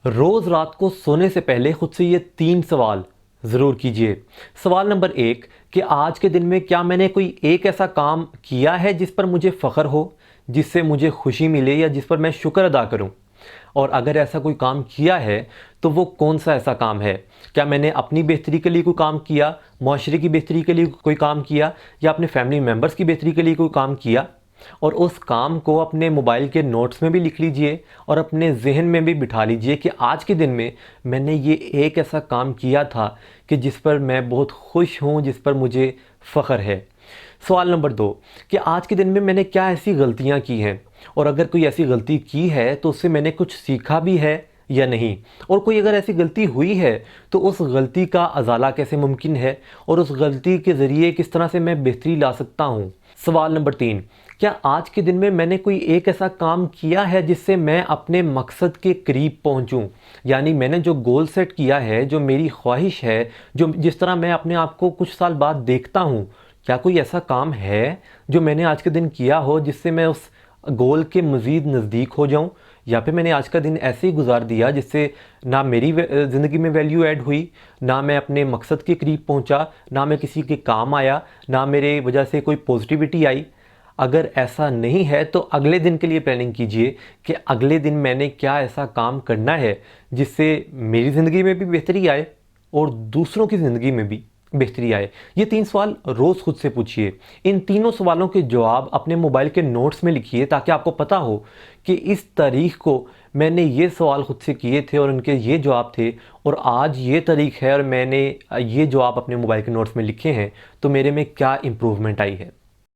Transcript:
रोज़ रात को सोने से पहले खुद से ये 3 सवाल ज़रूर कीजिए। सवाल नंबर 1 कि आज के दिन में क्या मैंने कोई एक ऐसा काम किया है जिस पर मुझे फ़ख्र हो, जिससे मुझे खुशी मिले या जिस पर मैं शुक्र अदा करूं? और अगर ऐसा कोई काम किया है तो वो कौन सा ऐसा काम है? क्या मैंने अपनी बेहतरी के लिए कोई काम किया, माशरे की बेहतरी के लिए कोई काम किया या अपने फैमिली मेम्बर्स की बेहतरी के लिए कोई काम किया? और उस काम को अपने मोबाइल के नोट्स में भी लिख लीजिए और अपने जहन में भी बिठा लीजिए कि आज के दिन में मैंने ये एक ऐसा काम किया था कि जिस पर मैं बहुत खुश हूँ, जिस पर मुझे फ़ख्र है। सवाल नंबर 2 कि आज के दिन में मैंने क्या ऐसी गलतियाँ की हैं, और अगर कोई ऐसी गलती की है तो उससे मैंने कुछ सीखा भी है या नहीं, और कोई अगर ऐसी गलती हुई है तो उस गलती का अजाला कैसे मुमकिन है और उस गलती के ज़रिए किस तरह से मैं बेहतरी ला सकता हूँ। सवाल नंबर 3 क्या आज के दिन में मैंने कोई एक ऐसा काम किया है जिससे मैं अपने मकसद के करीब पहुंचूं, यानी मैंने जो गोल सेट किया है, जो मेरी ख्वाहिश है, जो जिस तरह मैं अपने आप को कुछ साल बाद देखता हूं, क्या कोई ऐसा काम है जो मैंने आज के दिन किया हो जिससे मैं उस गोल के मज़ीद नज़दीक हो जाऊं? या फिर मैंने आज का दिन ऐसे ही गुजार दिया जिससे ना मेरी ज़िंदगी में वैल्यू ऐड हुई, ना मैं अपने मकसद के करीब पहुंचा, ना मैं किसी के काम आया, ना मेरे वजह से कोई पॉजिटिविटी आई? अगर ऐसा नहीं है तो अगले दिन के लिए प्लानिंग कीजिए कि अगले दिन मैंने क्या ऐसा काम करना है जिससे मेरी ज़िंदगी में भी बेहतरी आए और दूसरों की ज़िंदगी में भी बेहतरी आए। ये 3 सवाल रोज़ खुद से पूछिए। इन तीनों सवालों के जवाब अपने मोबाइल के नोट्स में लिखिए ताकि आपको पता हो कि इस तारीख को मैंने ये सवाल खुद से किए थे और उनके ये जवाब थे, और आज ये तारीख है और मैंने ये जवाब अपने मोबाइल के नोट्स में लिखे हैं, तो मेरे में क्या इम्प्रूवमेंट आई है।